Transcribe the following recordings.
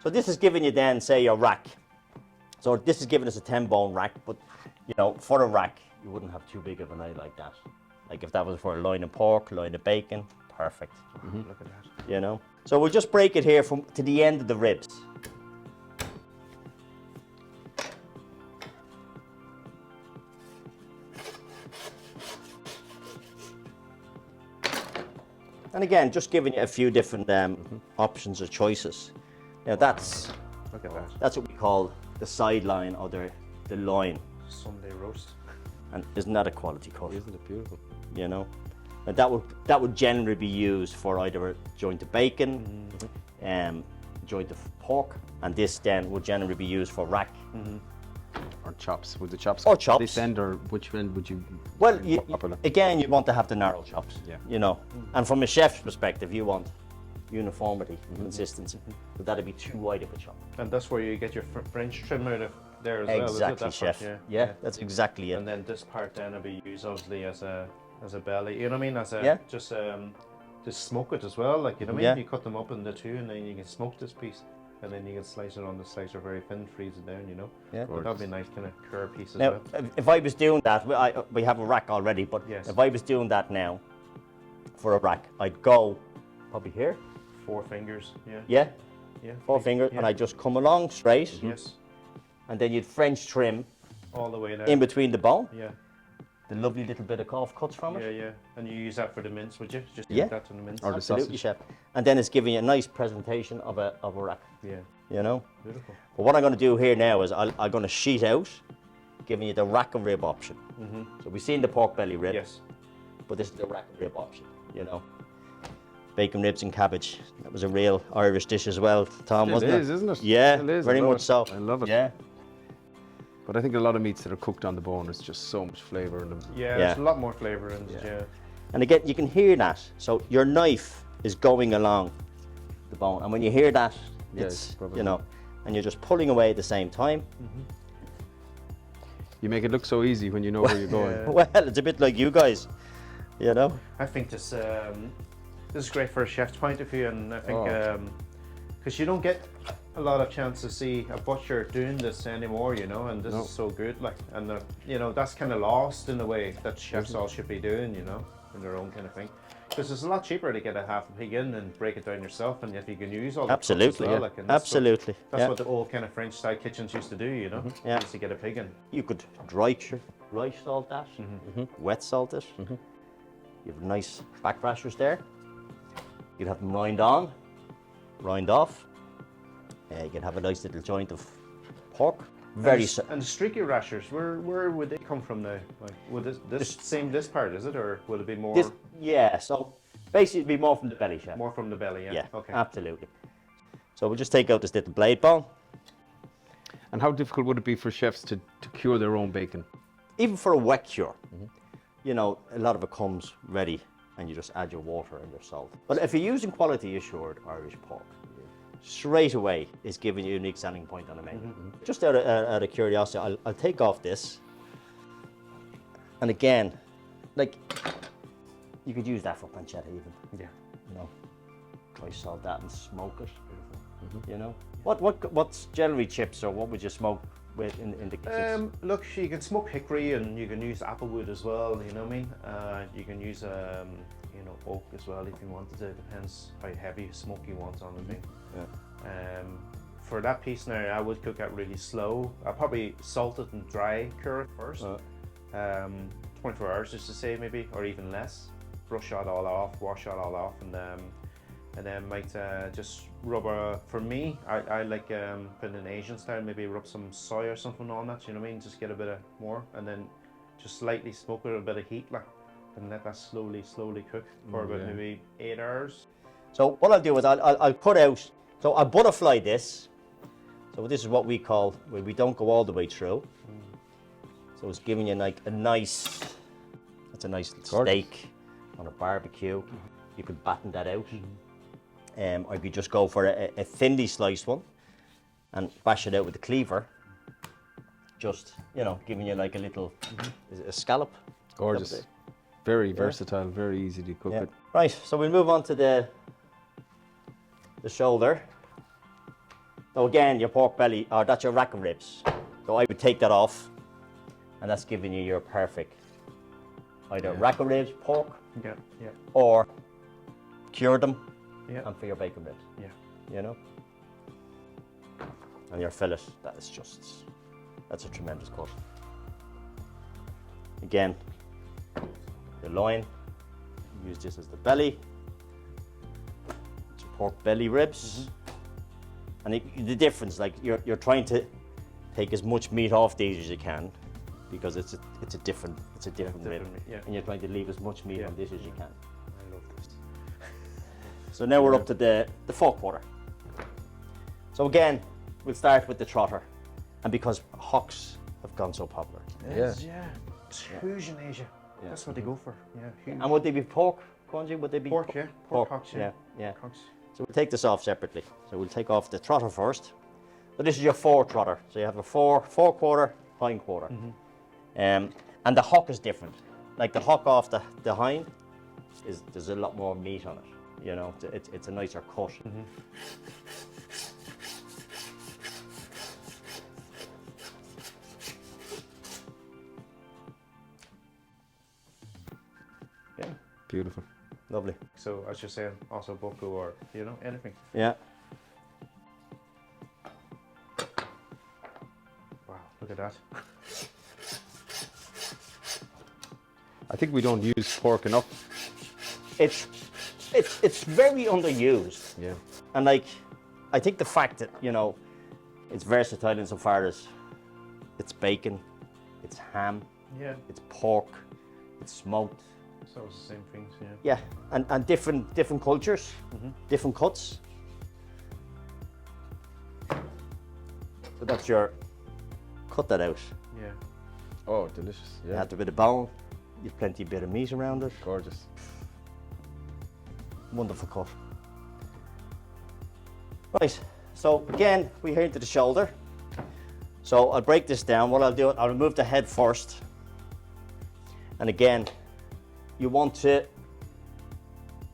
So this is giving you then, say, your rack. So this is giving us a 10-bone rack, but you know, for a rack, you wouldn't have too big of an eye like that. Like if that was for a loin of pork, loin of bacon, perfect. Look at that. You know. So we'll just break it here from to the end of the ribs. And again, just giving you a few different options or choices. Now that's Look at that. that's what we call the sideline or the loin. Sunday roast. And isn't that a quality cut? Isn't it beautiful? You know, and that would generally be used for either a joint of bacon, joint of pork, and this then would generally be used for rack. Or chops. Would the chops Or chops. this end, or which end would you? Well, again, you want to have the narrow chops. Yeah. You know, and from a chef's perspective, you want uniformity, consistency. But that'd be too wide of a chop. And that's where you get your French trim out of there as well. Exactly, Is it? chef. Part? Yeah, that's exactly it. And then this part then will be used obviously as a belly. You know what I mean? As a just to smoke it as well. Like, you know what I mean? You cut them up into two, and then you can smoke this piece. And then you can slice it on the slicer very thin, freeze it down, you know. Yeah. But that'd be a nice kind of curve piece as Now, well. if I was doing that, we have a rack already, but Yes. if I was doing that now for a rack, I'd go probably here. 4 fingers, yeah. Yeah, Yeah. 4 fingers, and I just come along straight, Yes. and then you'd French trim All the way down. in between the bone, Yeah. the lovely little bit of calf cuts from it. Yeah, yeah. And you use that for the mince, would you? Just Yeah. use that to the mince. Or the Absolutely, sausage. chef. And then it's giving you a nice presentation of a rack, Yeah. you know. Beautiful. But what I'm going to do here now is I'm going to sheet out, giving you the rack and rib option. So we've seen the pork belly rib, Yes. but this is the rack and rib option, you know. Bacon ribs and cabbage. That was a real Irish dish as well, Tom, wasn't it? It is, isn't it? Yeah, It is. very I love much it. so. I love it. Yeah. But I think a lot of meats that are cooked on the bone, there's just so much flavour in them. Yeah, Yeah. there's a lot more flavour in it, yeah. And again, you can hear that. So your knife is going along the bone. And when you hear that, Yeah, it's, it's probably- you know, and you're just pulling away at the same time. You make it look so easy when you know where you're going. Yeah. Well, it's a bit like you guys, you know. I think this is great for a chef's point of view, and I think because you don't get a lot of chance to see a butcher doing this anymore, you know, and this is so good, like, and you know, that's kind of lost in a way that chefs all should be doing, you know, in their own kind of thing. Because it's a lot cheaper to get a half a pig in and break it down yourself, and if you can use all the cuts as Absolutely, well, yeah. like, and that's Absolutely. That's yeah. what the old kind of French style kitchens used to do, you know. Yeah. Used to get a pig in. You could dry salt that, wet salt it. You have nice back rashers there. You'd have them rind on, rind off. You can have a nice little joint of pork. Very And the streaky rashers, where would they come from now? Like, would this part, is it, or will it be more yeah. So basically, it'd be more from the belly, chef. more from the belly? Yeah. Yeah, Okay. absolutely. So we'll just take out this little blade bone. And how difficult would it be for chefs to cure their own bacon? Even for a wet cure, you know, a lot of it comes ready, and you just add your water and your salt. But if you're using quality assured Irish pork, straight away is giving you a unique selling point on the menu. Just out of curiosity, I'll take off this, and again, like, you could use that for pancetta even. Yeah. You know, dry salt that and smoke it. You know, what's generally chips, or what would you smoke with in the kitchen? Look, you can smoke hickory, and you can use applewood as well. You know what I mean? You can use you know, oak as well if you wanted to. It depends how heavy smoke you want on the thing. Yeah. For that piece now, I would cook it really slow. I'll probably salt it and dry cure it first. 24 hours, just to say, maybe, or even less. Brush that all off, wash that all off, and then might just rub for me, I like putting an Asian style, maybe rub some soy or something on that, you know what I mean? Just get a bit of more, and then just slightly smoke it with a bit of heat, like, and let that slowly cook for about maybe 8 hours. So what I'll do is I'll put out, so I'll butterfly this. So this is what we call, where we don't go all the way through. So it's giving you like a nice, that's a nice steak on a barbecue. You could batten that out. Or you could just go for a thinly sliced one and bash it out with a cleaver. Just, you know, giving you like a little, is it a scallop? Gorgeous. Very versatile, very easy to cook Yeah. it. Right, so we'll move on to the shoulder. So again, your pork belly, or that's your rack of ribs. So I would take that off, and that's giving you your perfect either rack of ribs, pork, Yeah, yeah, or cure them, yeah. and for your bacon ribs. Yeah. You know? And your fillet, that's a tremendous cut. Again, your loin, use this as the belly. It's your pork belly ribs. And the difference, like you're trying to take as much meat off these as you can, because it's a different rib, yeah. and you're trying to leave as much meat on this as you can. I love this. So now we're up to the forequarter. So again, we'll start with the trotter, and because hocks have gone so popular. Yes, yeah. It's huge in Asia. That's what they go for. Yeah, huge. And would they be pork, Kwanji? Would they be Pork, yeah. Pork hocks, yeah. yeah. Hocks. So we'll take this off separately. So we'll take off the trotter first. So this is your fore trotter. So you have a forequarter, hindquarter. And the hock is different. Like the hock off the hind, there's a lot more meat on it. You know, it's a nicer cut. Okay, Beautiful. lovely. So as you're saying, also boku or anything. Yeah. Wow, look at that. I think we don't use pork enough. It's very underused. Yeah. And like, I think the fact that, it's versatile insofar as it's bacon, it's ham, Yeah. it's pork, it's smoked. So it's the same things, yeah. Yeah, and different cultures, different cuts. So that's your, cut that out. Yeah. Oh, delicious. You Yeah. have a bit of bone, you've plenty bit of meat around it. Gorgeous. Wonderful cut. Right, so again, we head into the shoulder. So I'll break this down. What I'll do, I'll remove the head first. And again, you want to,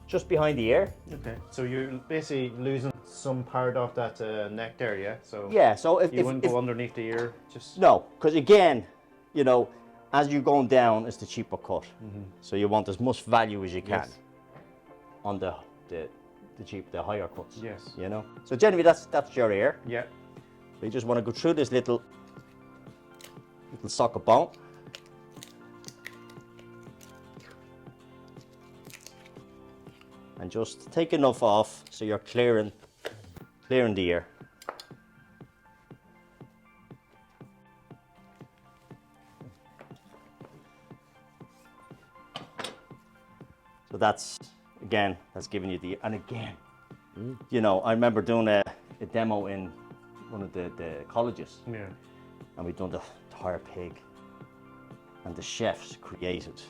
just behind the ear. Okay. So you're basically losing some part of that neck there, yeah? So Yeah, so if, you wouldn't go underneath the ear, just... no, because again, as you're going down, it's the cheaper cut. So you want as much value as you can Yes. on the higher cuts. Yes. So generally that's your ear. Yeah. So you just want to go through this little socket bone. And just take enough off so you're clearing the ear. So that's giving you the, and again, I remember doing a demo in one of the colleges, Yeah. and we'd done the entire pig, and the chefs created,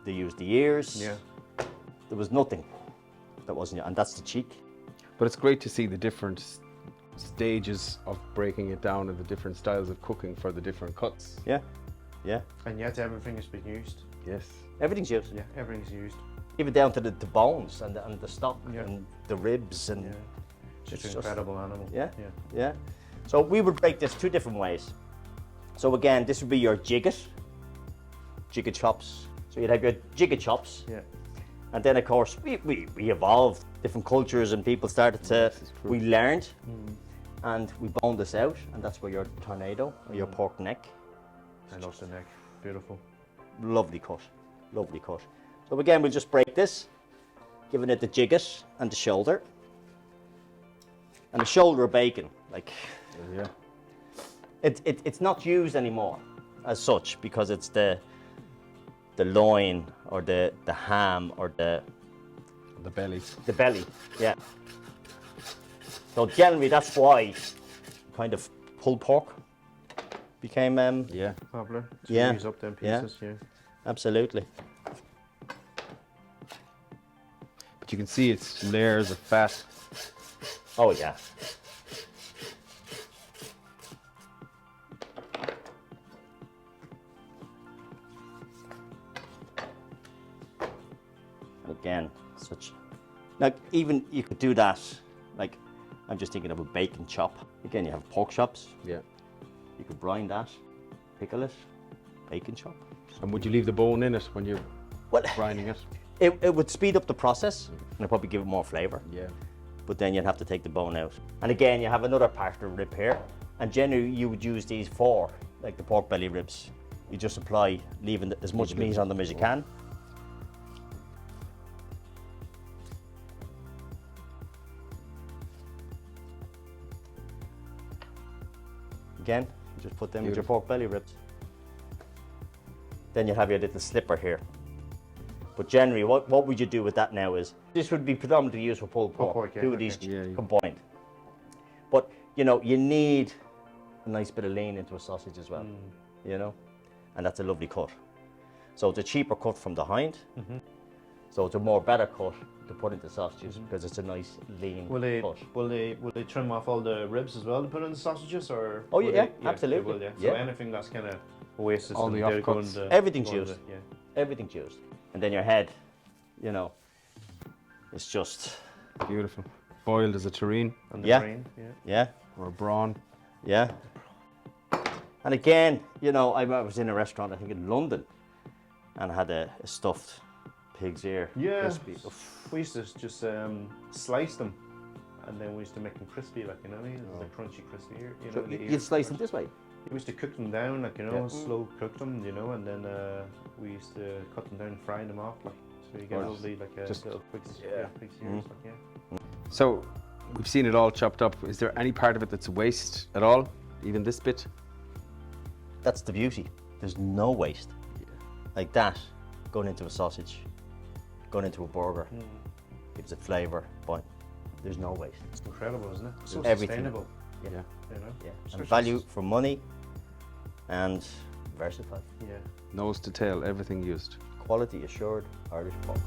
they used the ears, Yeah. there was nothing that wasn't, and that's the cheek. But it's great to see the different stages of breaking it down and the different styles of cooking for the different cuts. Yeah, yeah, And yet everything has been used. Yes. everything's used, Yeah, everything's used. even down to the bones and the stock Yeah. and the ribs and Yeah. Just It's an just- incredible animal. Yeah. Yeah. yeah. So we would break this two different ways. So again, this would be your gigot chops. So you'd have your gigot chops, Yeah. and then of course we evolved. Different cultures and people started to. This is true. We learned, and we boned this out, and that's where your tornado or your pork neck. I love the neck. Beautiful. Lovely cut, lovely cut. So again, we'll just break this, giving it the gigot and the shoulder, and the shoulder of bacon. Like, Yeah. it's not used anymore as such because it's the loin or the ham or the The belly. belly. Yeah. So generally, that's why kind of pulled pork became Yeah. Popular. To Yeah. use up them Yeah. pieces. Yeah. absolutely. But you can see it's layers of fat. Oh yeah. Again, such like even you could do that. Like I'm just thinking of a bacon chop. Again, you have pork chops. Yeah. You could brine that, pickle it, bacon chop. And would you leave the bone in it when you're Well, brining it? it would speed up the process and it'd probably give it more flavour. Yeah. But then you'd have to take the bone out. And again, you have another part of the rib here. And generally, you would use these for, like the pork belly ribs. You just apply, leaving as much meat on them as you can. Again, you just put them with your pork belly ribs. Then you have your little slipper here. But generally, what would you do with that now is, this would be predominantly used for pulled pork, yeah, two of these combined. But, you know, you need a nice bit of lean into a sausage as well, you know, and that's a lovely cut. So it's a cheaper cut from the hind, so it's a more better cut to put into sausages because it's a nice lean cut. Will they trim off all the ribs as well to put in the sausages, or? Oh yeah, they, absolutely. They will, Yeah. So anything that's kind of wasted, All the they'll go offcuts. into- Everything's go used. into- Yeah. Everything's used. And then your head, you know, it's just, Beautiful. Boiled as a terrine And the Yeah. brain, yeah. yeah, or a brawn. yeah. And again, you know, I was in a restaurant, I think in London, and I had a stuffed pig's ear. Yeah. Crispy. Oof. We used to just slice them, and then we used to make them crispy, like, you know what I mean? It's like crunchy, crispy ear. You know, So the ear. you'd slice them this way. We used to cook them down, like, you know, Yeah. slow cook them, you know, and then we used to cut them down, fry them off, like, so you get Or lovely, like, just- little quick, pig's ears, like, yeah. So we've seen it all chopped up. Is there any part of it that's waste at all? Even this bit? That's the beauty. There's no waste. Like that, going into a sausage, going into a burger, gives it flavour, but there's no waste. It's incredible, isn't it? So Everything. sustainable, Yeah. you know? Yeah. And Especially value for money and versatile. Yeah. Nose to tail, everything used. Quality assured Irish pork.